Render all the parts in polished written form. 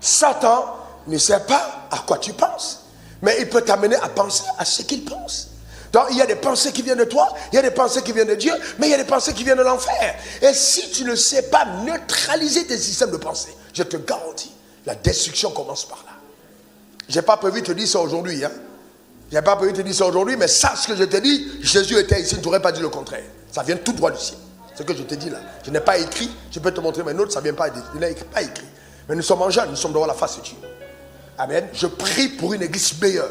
Satan ne sait pas à quoi tu penses, mais il peut t'amener à penser à ce qu'il pense. Donc il y a des pensées qui viennent de toi, il y a des pensées qui viennent de Dieu, mais il y a des pensées qui viennent de l'enfer. Et si tu ne sais pas neutraliser tes systèmes de pensée, je te garantis, la destruction commence par là. Je n'ai pas prévu de te dire ça aujourd'hui, hein. Je n'ai pas prévu de te dire ça aujourd'hui, mais sache ce que je te dis, Jésus était ici, je ne t'aurais pas dit le contraire. Ça vient tout droit du ciel. Ce que je te dis là. Je n'ai pas écrit, je peux te montrer mes notes, ça ne vient pas, je n'ai pas écrit. Mais nous sommes en jeûne, nous sommes devant la face de Dieu. Amen. Je prie pour une église meilleure.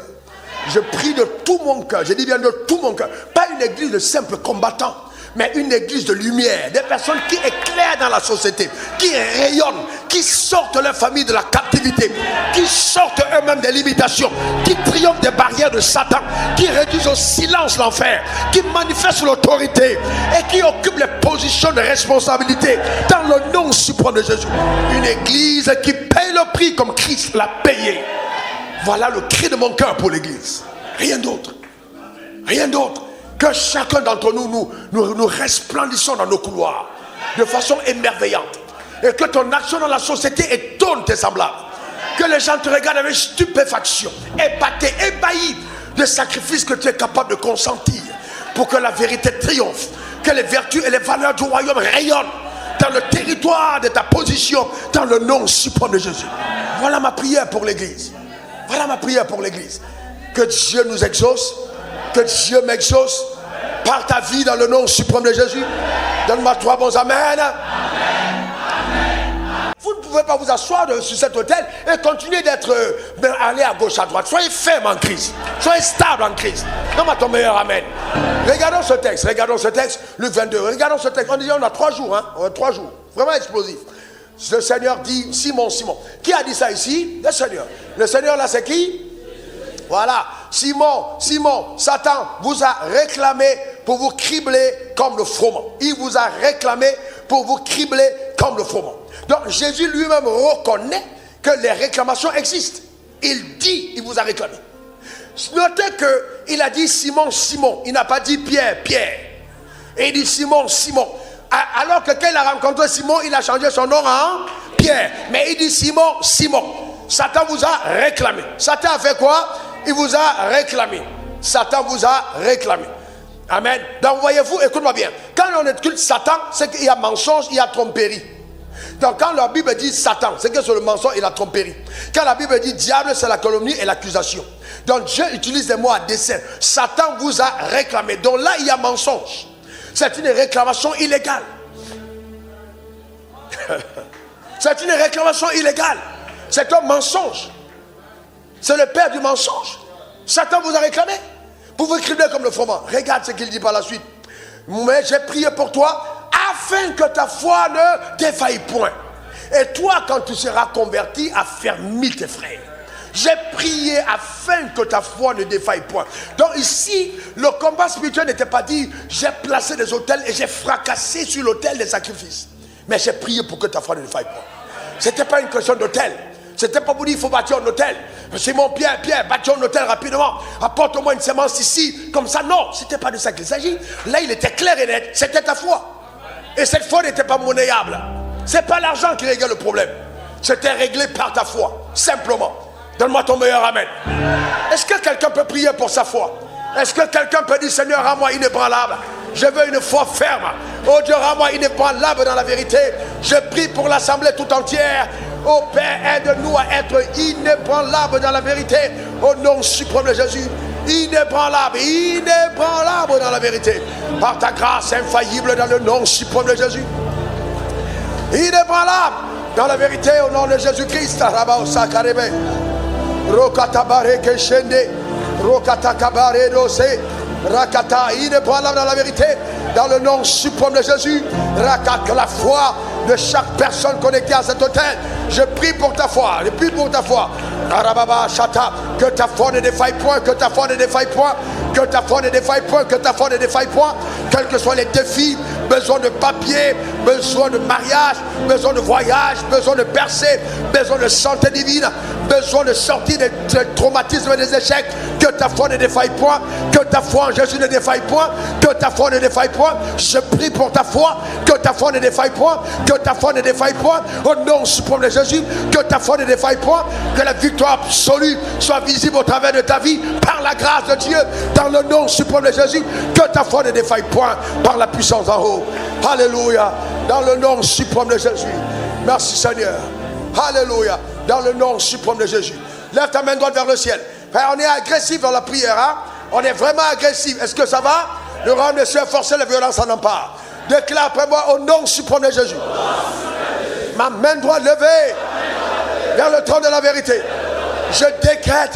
Je prie de tout mon cœur, je dis bien de tout mon cœur. Pas une église de simples combattants, mais une église de lumière. Des personnes qui éclairent dans la société, qui rayonnent, qui sortent leur famille de la captivité, qui sortent eux-mêmes des limitations, qui triomphent des barrières de Satan, qui réduisent au silence l'enfer, qui manifestent l'autorité et qui occupent les positions de responsabilité dans le nom suprême de Jésus. Une église qui paye le prix comme Christ l'a payé. Voilà le cri de mon cœur pour l'église. Rien d'autre. Rien d'autre. Que chacun d'entre nous resplendissons dans nos couloirs de façon émerveillante. Et que ton action dans la société étonne tes semblables. Que les gens te regardent avec stupéfaction, épatés, ébahis des sacrifices que tu es capable de consentir pour que la vérité triomphe. Que les vertus et les valeurs du royaume rayonnent dans le territoire de ta position, dans le nom suprême de Jésus. Voilà ma prière pour l'église. Voilà ma prière pour l'église. Que Dieu nous exauce. Que Dieu m'exauce par ta vie dans le nom suprême de Jésus. Donne-moi 3 bons amen. Vous ne pouvez pas vous asseoir sur cet autel et continuer d'être aller à gauche, à droite. Soyez ferme en Christ. Soyez stable en Christ. Donne-moi ton meilleur amen. Regardons ce texte, Luc 22. Regardons ce texte. On dit on a 3 jours, hein. On a 3 jours. Vraiment explosif. Le Seigneur dit, Simon. Qui a dit ça ici? Le Seigneur. Le Seigneur là c'est qui? Voilà. Simon, Satan vous a réclamé pour vous cribler comme le froment. Il vous a réclamé pour vous cribler comme le froment. Donc Jésus lui-même reconnaît que les réclamations existent. Il dit, il vous a réclamé. Notez qu'il a dit Simon. Il n'a pas dit Pierre. Et il dit Simon. Alors que quand il a rencontré Simon, il a changé son nom en Pierre. Mais il dit Simon. Satan vous a réclamé. Satan a fait quoi? Il vous a réclamé. Satan vous a réclamé. Amen. Donc voyez-vous, écoute-moi bien. Quand on écoute Satan, c'est qu'il y a mensonge, il y a tromperie. Donc quand la Bible dit Satan, c'est que c'est le mensonge et la tromperie. Quand la Bible dit diable, c'est la calomnie et l'accusation. Donc Dieu utilise des mots à dessein. Satan vous a réclamé. Donc là, il y a mensonge. C'est une réclamation illégale. C'est une réclamation illégale. C'est un mensonge. C'est le père du mensonge. Satan vous a réclamé pour vous cribler comme le froment. Regarde ce qu'il dit par la suite. Mais j'ai prié pour toi afin que ta foi ne défaille point. Et toi, quand tu seras converti, affermis tes frères. J'ai prié afin que ta foi ne défaille point. Donc ici, le combat spirituel n'était pas dit j'ai placé des autels et j'ai fracassé sur l'autel des sacrifices. Mais j'ai prié pour que ta foi ne défaille point. Ce n'était pas une question d'autel. C'était pas pour dire il faut bâtir un hôtel. Simon, Pierre, bâtir un hôtel rapidement. Apporte-moi une semence ici. Comme ça, non. C'était pas de ça qu'il s'agit. Là, il était clair et net. C'était ta foi. Et cette foi n'était pas monnayable. C'est pas l'argent qui réglait le problème. C'était réglé par ta foi. Simplement. Donne-moi ton meilleur amen. Est-ce que quelqu'un peut prier pour sa foi? Est-ce que quelqu'un peut dire Seigneur, rends-moi inébranlable? Je veux une foi ferme. Oh Dieu, rends-moi inébranlable dans la vérité. Je prie pour l'assemblée tout entière. Oh Père, aide-nous à être inébranlable dans la vérité. Au nom suprême de Jésus. Inébranlable dans la vérité. Par ta grâce infaillible dans le nom suprême de Jésus. Inébranlable dans la vérité au nom de Jésus-Christ. Rokatabare keshende. Rokatakabare dose. Rakata, inébranlable dans la vérité, dans le nom suprême de Jésus. Rakata, la foi de chaque personne connectée à cet hôtel. Je prie pour ta foi, je prie pour ta foi. Arababa, Chata, que ta foi ne défaille point, que ta foi ne défaille point, que ta foi ne défaille point, que ta foi ne défaille point. Quels que soient les défis, besoin de papier. papier, besoin de mariage, besoin de voyage, besoin de percée, besoin de santé divine, besoin de sortir des traumatismes et des échecs. Que ta foi ne défaille point, que ta foi en Jésus ne défaille point, que ta foi ne défaille point. Je prie pour ta foi, que ta foi ne défaille point, que ta foi ne défaille point. Au nom suprême de Jésus, que ta foi ne défaille point, que la victoire absolue soit visible au travers de ta vie, par la grâce de Dieu, dans le nom suprême de Jésus, que ta foi ne défaille point, par la puissance en haut. Alléluia, dans le nom suprême de Jésus. Merci Seigneur. Alléluia, dans le nom suprême de Jésus. Lève ta main droite vers le ciel. Frère, on est agressif dans la prière, hein? On est vraiment agressif. Est-ce que ça va? Le rang de Dieu forcer la violence en empare. Déclare après moi au nom suprême de Jésus. Ma main droite levée vers le trône de la vérité. Je décrète,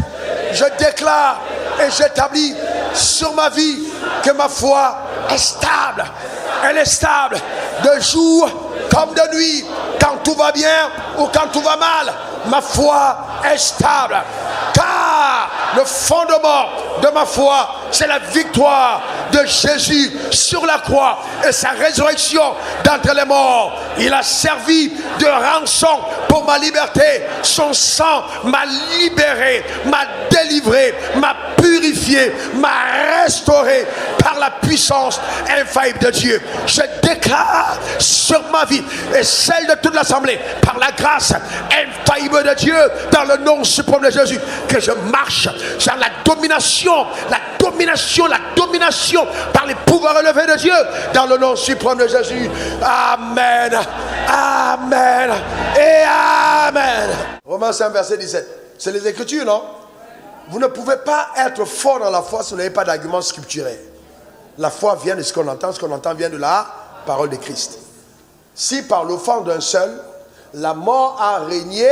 je déclare et j'établis sur ma vie que ma foi est stable. Elle est stable de jour comme de nuit. Quand tout va bien ou quand tout va mal, ma foi est stable. Car le fondement de ma foi, c'est la victoire de Jésus sur la croix et sa résurrection d'entre les morts. Il a servi de rançon pour ma liberté. Son sang m'a libéré, m'a délivré, m'a purifié, m'a restauré par la puissance infaillible de Dieu. Je déclare sur ma vie et celle de toute l'assemblée, par la grâce infaillible de Dieu, dans le nom suprême de Jésus, que je marche sur la domination par les pouvoirs élevés de Dieu, dans le nom suprême de Jésus. Amen, amen et amen. Romains 5 verset 17. C'est les Écritures, non? Vous ne pouvez pas être fort dans la foi si vous n'avez pas d'argument scripturel. La foi vient de ce qu'on entend vient de la parole de Christ. Si par l'offense d'un seul, la mort a régné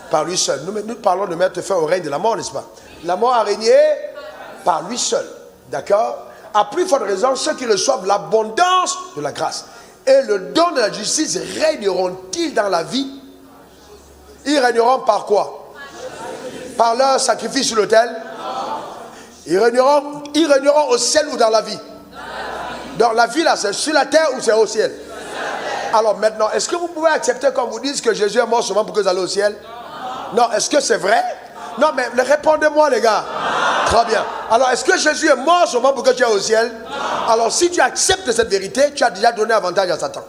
par lui seul. Nous parlons de mettre fin au règne de la mort, n'est-ce pas? La mort a régné par lui seul. D'accord? À plus forte raison, ceux qui reçoivent l'abondance de la grâce et le don de la justice régneront-ils dans la vie? Ils régneront par quoi? Par leur sacrifice sur l'autel? Ils régneront au ciel ou dans la vie? Dans la vie, là, c'est sur la terre ou c'est au ciel? Alors maintenant, est-ce que vous pouvez accepter qu'on vous dise que Jésus est mort seulement pour que vous allez au ciel? Non, est-ce que c'est vrai? Non, mais répondez-moi les gars. Très bien. Alors, est-ce que Jésus est mort seulement pour que tu ailles au ciel? Alors, si tu acceptes cette vérité, tu as déjà donné avantage à Satan.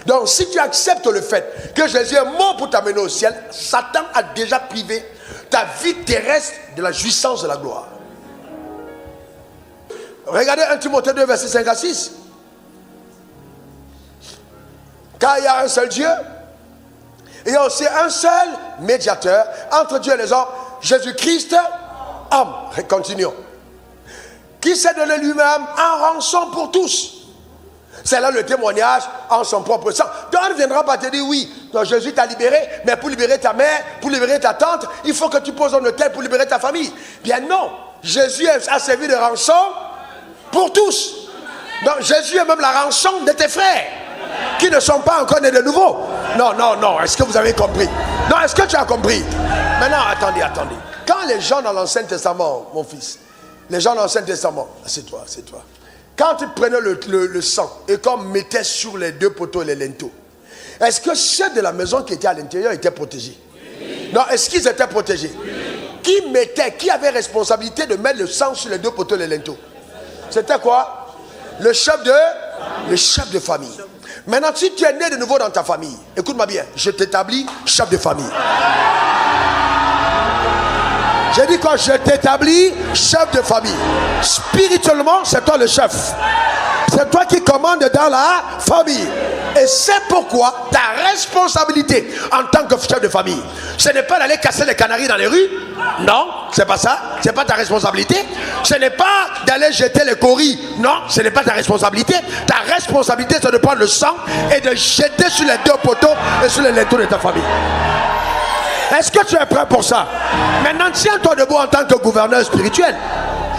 Donc, si tu acceptes le fait que Jésus est mort pour t'amener au ciel, Satan a déjà privé ta vie terrestre de la jouissance de la gloire. Regardez 1 Timothée 2, verset 5 à 6. Car il y a un seul Dieu, il y a aussi un seul médiateur entre Dieu et les hommes, Jésus-Christ, homme. Continuons. Qui s'est donné lui-même en rançon pour tous. C'est là le témoignage en son propre sang. Donc on ne viendra pas te dire oui, donc Jésus t'a libéré, mais pour libérer ta mère, pour libérer ta tante, il faut que tu poses un autel pour libérer ta famille. Bien non, Jésus a servi de rançon pour tous. Donc Jésus est même la rançon de tes frères qui ne sont pas encore nés de nouveau. Non, non, non, est-ce que vous avez compris? Non, est-ce que tu as compris? Maintenant, attendez. Quand les gens dans l'Ancien Testament, mon fils, les gens dans l'Ancien Testament, c'est toi. Quand ils prenaient le sang et qu'on mettait sur les deux poteaux et les linteaux, est-ce que ceux de la maison qui étaient à l'intérieur étaient protégés? Oui. Non, est-ce qu'ils étaient protégés? Oui. Qui avait responsabilité de mettre le sang sur les deux poteaux et les linteaux? C'était quoi? Le chef de famille. Maintenant, si tu es né de nouveau dans ta famille, écoute-moi bien, je t'établis chef de famille. J'ai dit quoi? Je t'établis chef de famille. Spirituellement, c'est toi le chef. C'est toi qui commandes dans la famille. Et c'est pourquoi ta responsabilité en tant que chef de famille, ce n'est pas d'aller casser les canaris dans les rues. Non, c'est pas ça. C'est pas ta responsabilité. Ce n'est pas d'aller jeter les coris. Non, ce n'est pas ta responsabilité. Ta responsabilité, c'est de prendre le sang et de jeter sur les deux poteaux et sur les linteaux de ta famille. Est-ce que tu es prêt pour ça? Maintenant, tiens-toi debout en tant que gouverneur spirituel.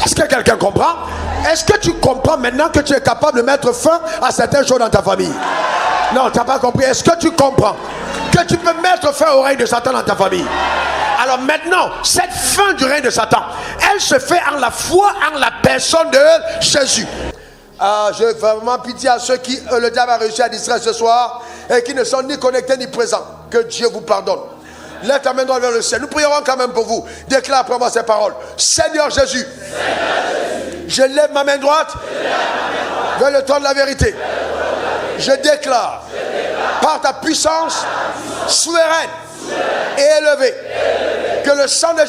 Est-ce que quelqu'un comprend? Est-ce que tu comprends maintenant que tu es capable de mettre fin à certaines choses dans ta famille? Non, tu n'as pas compris. Est-ce que tu comprends que tu peux mettre fin au règne de Satan dans ta famille? Alors maintenant, cette fin du règne de Satan, elle se fait en la foi, en la personne de Jésus. Je fais vraiment pitié à ceux qui, le diable a réussi à distraire ce soir et qui ne sont ni connectés ni présents. Que Dieu vous pardonne. Lève ta main droite vers le ciel. Nous prierons quand même pour vous. Déclare après moi ces paroles. Seigneur Jésus, je lève ma main droite vers le trône de la vérité. Je déclare par ta puissance souveraine et élevée que le sang de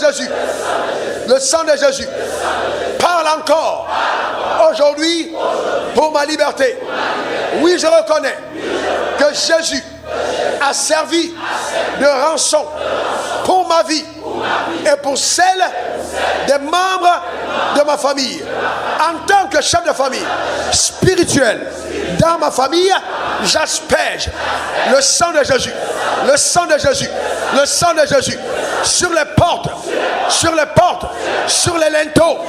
Jésus, parle encore aujourd'hui pour ma liberté. Oui, je reconnais que Jésus a servi de rançon pour ma vie et pour celle des membres de ma famille. En tant que chef de famille spirituel dans ma famille, j'asperge le sang de Jésus, le sang de Jésus, le sang de Jésus sur les portes, sur les linteaux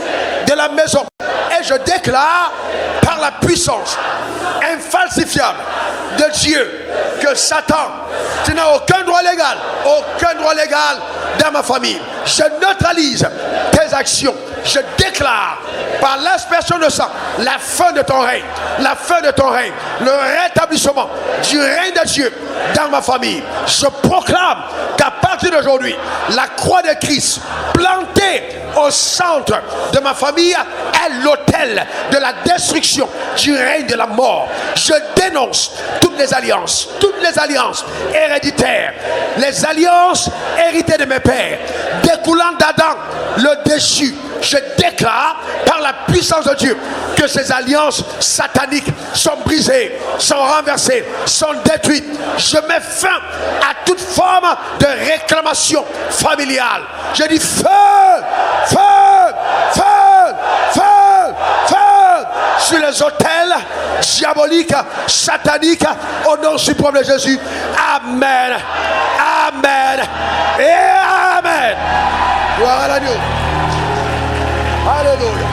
de la maison. Et je déclare par la puissance infalsifiable de Dieu que Satan, tu n'as aucun droit légal dans ma famille. Je neutralise tes actions. Je déclare par l'aspersion de sang la fin de ton règne, le rétablissement du règne de Dieu dans ma famille. Je proclame qu'à partir d'aujourd'hui, la croix de Christ plantée au centre de ma famille est l'autel de la destruction du règne de la mort. Je dénonce toutes les alliances héréditaires, les alliances héritées de mes pères, découlant d'Adam le déchu. Je déclare par la puissance de Dieu que ces alliances sataniques sont brisées, sont renversées, sont détruites. Je mets fin à toute forme de réclamation familiale. Je dis feu, feu, feu, feu, feu sur les autels diaboliques, sataniques, au nom suprême de Jésus. Amen, amen et amen. Gloire à Dieu. Alléluia.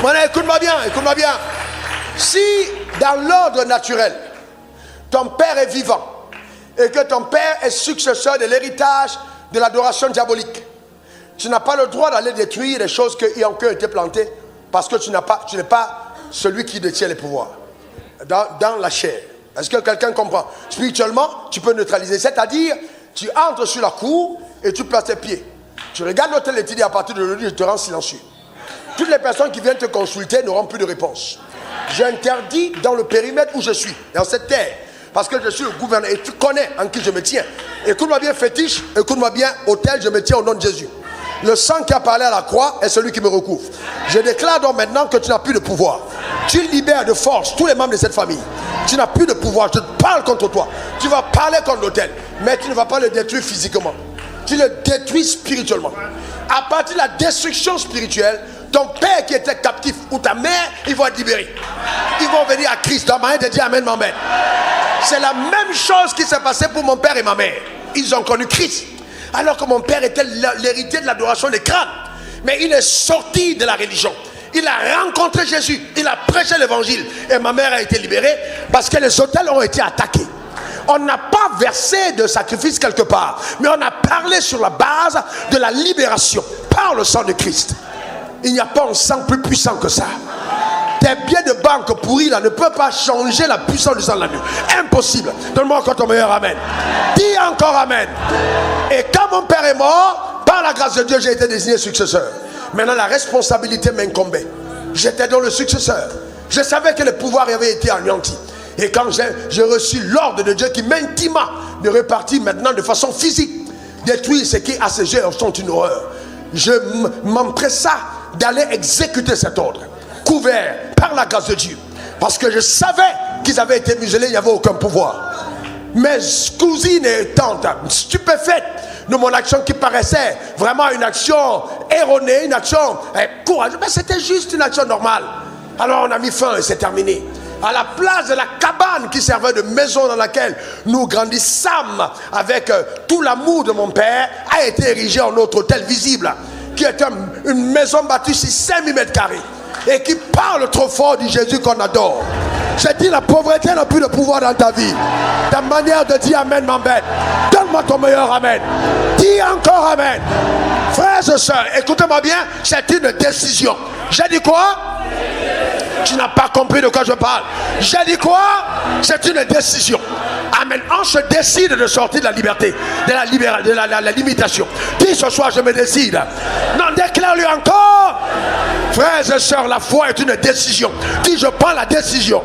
Maintenant, écoute-moi bien. Si dans l'ordre naturel, ton père est vivant et que ton père est successeur de l'héritage de l'adoration diabolique, tu n'as pas le droit d'aller détruire les choses qui ont été plantées parce que tu n'es pas celui qui détient les pouvoirs dans la chair. Est-ce que quelqu'un comprend? Spirituellement, tu peux neutraliser, c'est-à-dire tu entres sur la cour et tu places tes pieds. Tu regardes l'hôtel et tu dis à partir de aujourd'hui, je te rends silencieux. Toutes les personnes qui viennent te consulter n'auront plus de réponse. J'interdis dans le périmètre où je suis, dans cette terre, parce que je suis le gouverneur et tu connais en qui je me tiens. Écoute-moi bien fétiche, écoute-moi bien hôtel, je me tiens au nom de Jésus. Le sang qui a parlé à la croix est celui qui me recouvre. Je déclare donc maintenant que tu n'as plus de pouvoir. Tu libères de force tous les membres de cette famille. Tu n'as plus de pouvoir, je parle contre toi. Tu vas parler contre l'hôtel, mais tu ne vas pas le détruire physiquement. Tu le détruis spirituellement. À partir de la destruction spirituelle, ton père qui était captif ou ta mère, ils vont être libérés. Ils vont venir à Christ. Dans ma main de dire Amen, Amen. C'est la même chose qui s'est passée pour mon père et ma mère. Ils ont connu Christ. Alors que mon père était l'héritier de l'adoration des crânes. Mais il est sorti de la religion. Il a rencontré Jésus. Il a prêché l'évangile. Et ma mère a été libérée parce que les autels ont été attaqués. On n'a pas versé de sacrifice quelque part, mais on a parlé sur la base de la libération par le sang de Christ. Il n'y a pas un sang plus puissant que ça. Tes billets de banque pourris là ne peuvent pas changer la puissance du sang de l'agneau. Impossible. Donne-moi encore ton meilleur amen. Dis encore amen. Et quand mon père est mort, par la grâce de Dieu, j'ai été désigné successeur. Maintenant, la responsabilité m'incombait. J'étais donc le successeur. Je savais que le pouvoir avait été anéanti. Et quand j'ai reçu l'ordre de Dieu qui m'intima de repartir maintenant de façon physique, détruire ce qui à ses yeux sont une horreur, je m'empressa d'aller exécuter cet ordre, couvert par la grâce de Dieu. Parce que je savais qu'ils avaient été muselés, il n'y avait aucun pouvoir. Mes cousines et tantes, stupéfaites de mon action qui paraissait vraiment une action erronée, une action courageuse, mais c'était juste une action normale. Alors on a mis fin et c'est terminé. À la place de la cabane qui servait de maison dans laquelle nous grandissâmes avec tout l'amour de mon père, a été érigé en notre hôtel visible, qui est une maison bâtie sur 5000 mètres carrés et qui parle trop fort du Jésus qu'on adore. J'ai dit la pauvreté n'a plus de pouvoir dans ta vie. Ta manière de dire amen m'embête. Donne-moi ton meilleur amen. Dis encore amen. Frère, Frères et sœurs, écoutez-moi bien, c'est une décision. J'ai dit quoi? Tu n'as pas compris de quoi je parle. J'ai dit quoi? C'est une décision. Amen. On se décide de sortir de la liberté, de la limitation. Dis ce soir, je me décide. Non, déclare-lui encore. Frères et sœurs, la foi est une décision. Dis, je prends la décision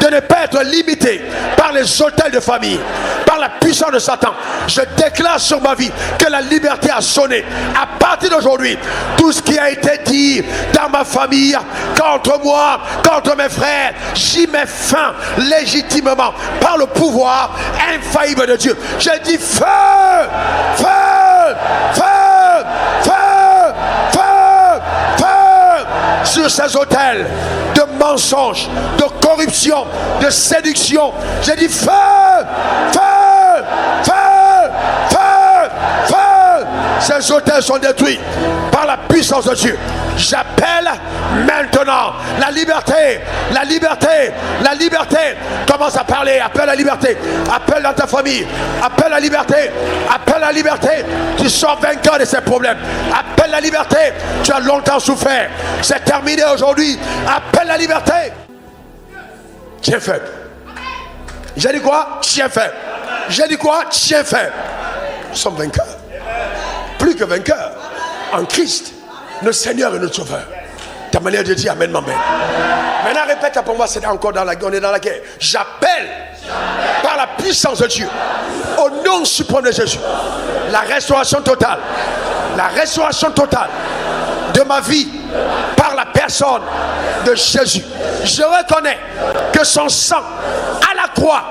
de ne pas être limité par les autels de famille, par la puissance de Satan. Je déclare sur ma vie que la liberté a sonné. À partir d'aujourd'hui, tout ce qui a été dit dans ma famille, contre moi, contre mes frères, j'y mets fin légitimement par le pouvoir infaillible de Dieu. Je dis feu, feu, feu, feu, feu, feu sur ces autels de mensonges, de corruption, de séduction. Je dis feu, feu, feu, feu, feu. Ces autels sont détruits par la puissance de Dieu. J'appelle maintenant la liberté, la liberté, la liberté. Commence à parler, appelle la liberté, appelle dans ta famille, appelle la liberté, appelle la liberté. Tu sors vainqueur de ces problèmes. Appelle la liberté, tu as longtemps souffert. C'est terminé aujourd'hui. Appelle la liberté. Chien faible. J'ai dit quoi? Chien faible. J'ai dit quoi? Chien faible. Nous sommes vainqueurs. Plus que vainqueurs. En Christ, notre Seigneur et notre Sauveur. Ta manière de dire Amen, Amen. Maintenant, répète pour moi, c'est encore dans la, on est dans la guerre. J'appelle par la puissance de Dieu, au nom suprême de Jésus, la restauration totale. La restauration totale de ma vie par la personne de Jésus. Je reconnais que son sang à la croix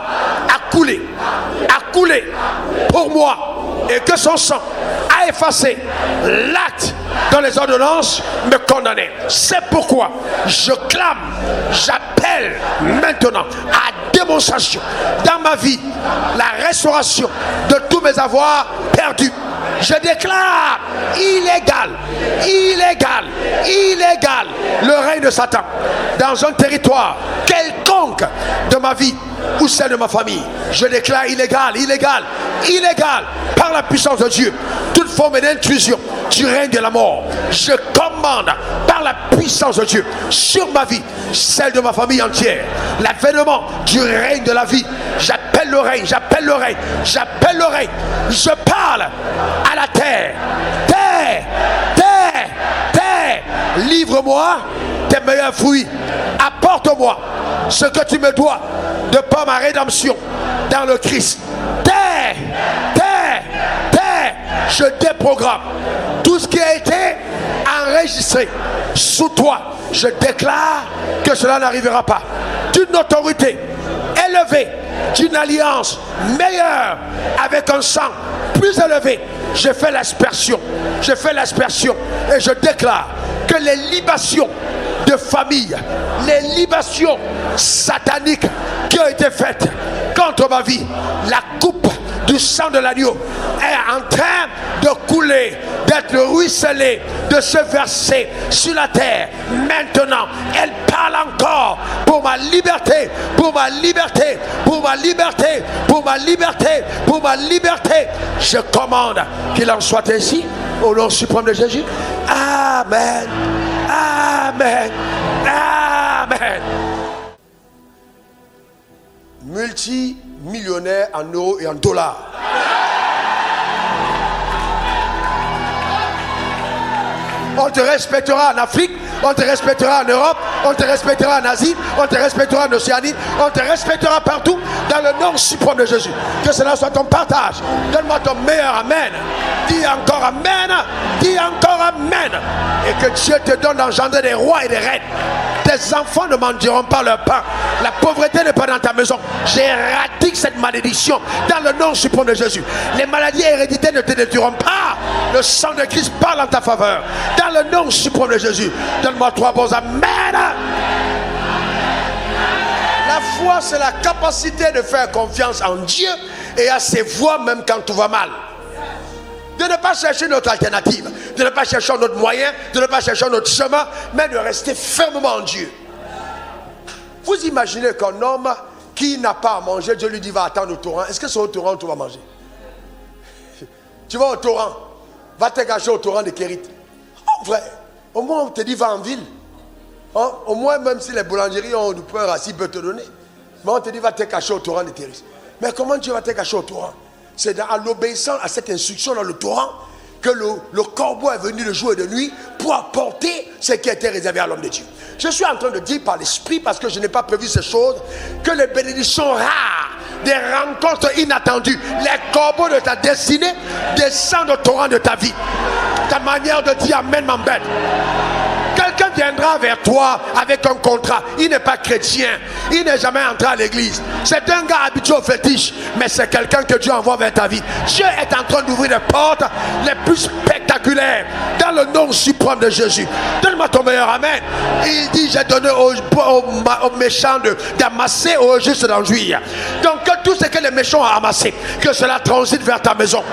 a coulé pour moi, et que son sang a effacé l'acte dans les ordonnances me condamnait. C'est pourquoi je clame, j'appelle maintenant à démonstration dans ma vie la restauration de tous mes avoirs perdus. Je déclare illégal le règne de Satan dans un territoire quelconque de ma vie ou celle de ma famille. Je déclare illégal par la puissance de Dieu toute forme d'intrusion du règne de la mort. Je commande par la puissance de Dieu sur ma vie, celle de ma famille entière, l'avènement du règne de la vie. J'appelle le règne, j'appelle le règne, j'appelle le règne. Je parle à la terre. Terre, livre-moi tes meilleurs fruits. Apporte-moi ce que tu me dois de par ma rédemption dans le Christ. Terre, je déprogramme tout ce qui a été enregistré sous toi. Je déclare que cela n'arrivera pas. D'une autorité élevée, d'une alliance meilleure, avec un sang plus élevé, je fais l'aspersion et je déclare que les libations de famille, les libations sataniques qui ont été faites contre ma vie, la coupe du sang de l'agneau est en train de couler, d'être ruisselée, de se verser sur la terre. Maintenant, elle parle encore pour ma liberté, pour ma liberté, pour ma liberté, pour ma liberté, pour ma liberté. Je commande qu'il en soit ainsi au nom suprême de Jésus. Amen. Amen. Amen. Multimillionnaire en euros et en dollars. On te respectera en Afrique, on te respectera en Europe, on te respectera en Asie, on te respectera en Océanie, on te respectera partout dans le nom suprême de Jésus. Que cela soit ton partage. Donne-moi ton meilleur Amen. Dis encore Amen. Dis encore Amen. Et que Dieu te donne d'engendrer des rois et des reines. Tes enfants ne mendiront pas leur pain. La pauvreté n'est pas dans ta maison. J'éradique cette malédiction dans le nom suprême de Jésus. Les maladies héréditaires ne te détruiront pas. Le sang de Christ parle en ta faveur. Dans le nom suprême de Jésus. Donne-moi 3 bons Amen. La foi, c'est la capacité de faire confiance en Dieu et à ses voies même quand tout va mal. De ne pas chercher notre alternative, de ne pas chercher notre moyen, de ne pas chercher notre chemin, mais de rester fermement en Dieu. Vous imaginez qu'un homme qui n'a pas à manger, Dieu lui dit va attendre au torrent. Est-ce que c'est au torrent que tu vas manger? Tu vas au torrent. Va te cacher au torrent de Kérit. Oh frère, au moins on te dit va en ville. Hein? Au moins même si les boulangeries ont du pain rassis, ils peuvent te donner. Mais on te dit va te cacher au torrent de Kérit. Mais comment tu vas te cacher au torrent? C'est en l'obéissant à cette instruction dans le torrent que le corbeau est venu de jour et de nuit pour apporter ce qui était réservé à l'homme de Dieu. Je suis en train de dire par l'esprit, parce que je n'ai pas prévu ces choses, que les bénédictions rares, des rencontres inattendues, les corbeaux de ta destinée descendent au torrent de ta vie. Ta manière de dire amen m'embête. Quelqu'un viendra vers toi avec un contrat. Il n'est pas chrétien. Il n'est jamais entré à l'église. C'est un gars habitué au fétiche. Mais c'est quelqu'un que Dieu envoie vers ta vie. Dieu est en train d'ouvrir les portes les plus spectaculaires dans le nom suprême de Jésus. Donne-moi ton meilleur amen. Il dit, j'ai donné aux méchants d'amasser, aux justes d'en jouir. Donc que tout ce que les méchants ont amassé, que cela transite vers ta maison.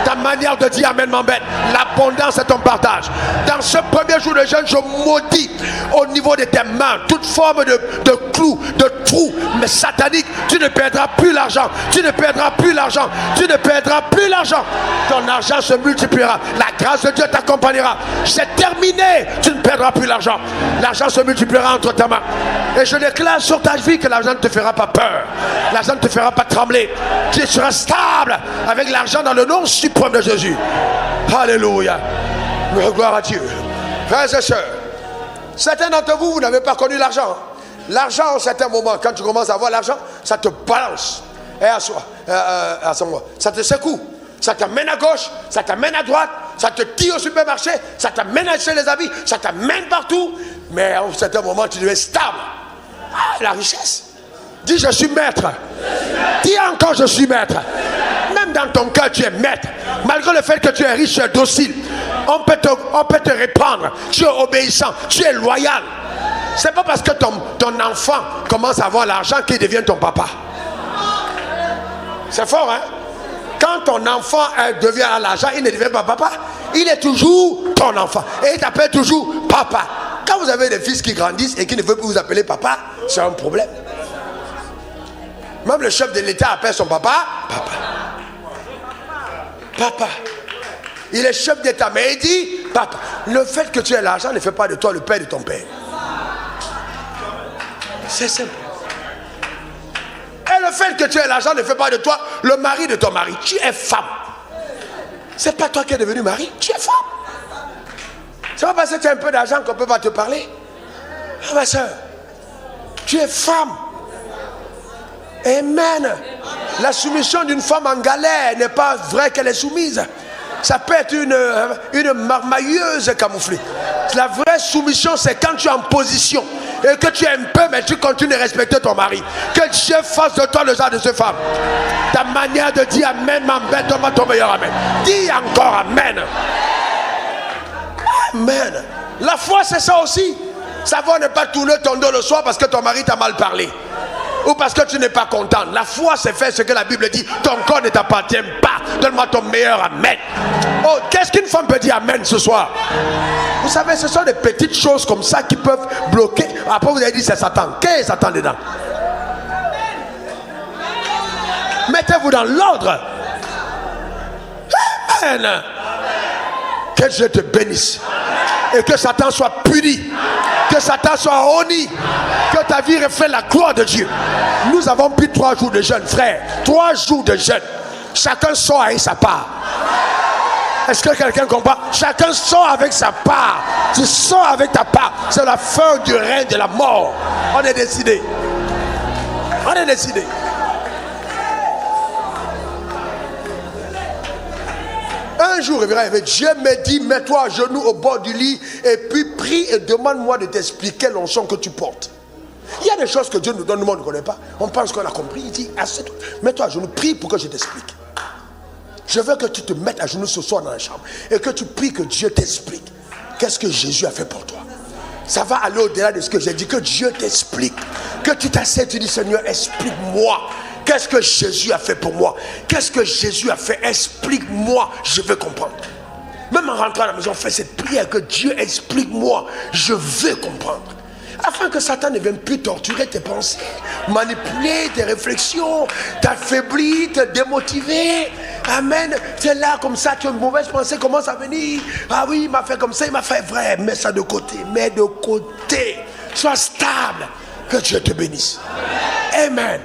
Ta manière de dire amen m'embête. L'abondance est ton partage. Dans ce premier jour de jeûne, je maudis au niveau de tes mains toute forme de clou, de trou, mais satanique. Tu ne perdras plus l'argent. Tu ne perdras plus l'argent. Tu ne perdras plus l'argent. Ton argent se multipliera. La grâce de Dieu t'accompagnera. C'est terminé. Tu ne perdras plus l'argent. L'argent se multipliera entre ta main. Et je déclare sur ta vie que l'argent ne te fera pas peur. L'argent ne te fera pas trembler. Tu seras stable avec l'argent dans le nom suprême de Jésus. Alléluia. Gloire à Dieu. Frères et sœurs, certains d'entre vous, vous n'avez pas connu l'argent. L'argent, à certains moments, quand tu commences à avoir l'argent, ça te balance. Et ça te secoue. Ça t'amène à gauche, ça t'amène à droite, ça te tire au supermarché, ça t'amène à acheter les habits, ça t'amène partout. Mais à certains moments, tu deviens stable. Ah, la richesse. Dis, je suis maître. Dis encore, je suis maître. Même dans ton cœur, tu es maître. Malgré le fait que tu es riche, tu es docile. On peut te répandre. Tu es obéissant, tu es loyal. C'est pas parce que ton enfant commence à avoir l'argent qu'il devient ton papa. C'est fort, hein? Quand ton enfant devient à l'argent, il ne devient pas papa. Il est toujours ton enfant. Et il t'appelle toujours papa. Quand vous avez des fils qui grandissent et qui ne veulent plus vous appeler papa, c'est un problème. Même le chef de l'État appelle son papa papa. Papa. Il est chef d'État, mais il dit papa. Le fait que tu aies l'argent ne fait pas de toi le père de ton père. C'est simple. Et le fait que tu aies l'argent ne fait pas de toi le mari de ton mari. Tu es femme. C'est pas toi qui es devenu mari, tu es femme. C'est pas parce que tu as un peu d'argent qu'on ne peut pas te parler. Ah ma soeur, tu es femme. Amen. La soumission d'une femme en galère n'est pas vrai qu'elle est soumise. Ça peut être une marmailleuse camouflée. La vraie soumission, c'est quand tu es en position et que tu aimes peu, mais tu continues de respecter ton mari. Que Dieu fasse de toi le genre de cette femme. Ta manière de dire amen m'embête, donne-moi ton meilleur amen. Dis encore amen. Amen. La foi, c'est ça aussi. Savoir ne pas tourner ton dos le soir parce que ton mari t'a mal parlé. Ou parce que tu n'es pas content. La foi, c'est faire ce que la Bible dit. Ton corps ne t'appartient pas. Donne-moi ton meilleur amen. Oh, qu'est-ce qu'une femme peut dire amen ce soir? Vous savez, ce sont des petites choses comme ça qui peuvent bloquer. Après, vous avez dit c'est Satan. Qu'est-ce que Satan dedans? Mettez-vous dans l'ordre. Amen. Que Dieu te bénisse. Et que Satan soit puni. Que Satan soit honni. Que ta vie reflète la gloire de Dieu. Nous avons pris 3 jours de jeûne, frère. 3 jours de jeûne. Chacun sort avec sa part. Est-ce que quelqu'un comprend? Chacun sort avec sa part. Tu sors avec ta part. C'est la fin du règne de la mort. On est décidé. On est décidé. Un jour, Dieu me dit, mets-toi à genoux au bord du lit et puis prie et demande-moi de t'expliquer l'onction que tu portes. Il y a des choses que Dieu nous donne, nous on ne connaît pas. On pense qu'on a compris. Il dit, mets-toi à genoux, prie pour que je t'explique. Je veux que tu te mettes à genoux ce soir dans la chambre et que tu pries que Dieu t'explique. Qu'est-ce que Jésus a fait pour toi? Ça va aller au-delà de ce que j'ai dit. Que Dieu t'explique. Que tu t'asseyes, tu dis, Seigneur, explique-moi. Qu'est-ce que Jésus a fait pour moi? Qu'est-ce que Jésus a fait? Explique-moi, je veux comprendre. Même en rentrant à la maison, fais cette prière que Dieu explique-moi, je veux comprendre. Afin que Satan ne vienne plus torturer tes pensées, manipuler tes réflexions, t'affaiblir, te démotiver. Amen. Tu es là comme ça, tu as une mauvaise pensée commence à venir. Ah oui, il m'a fait comme ça, il m'a fait vrai. Mets ça de côté, mets de côté. Sois stable. Que Dieu te bénisse. Amen.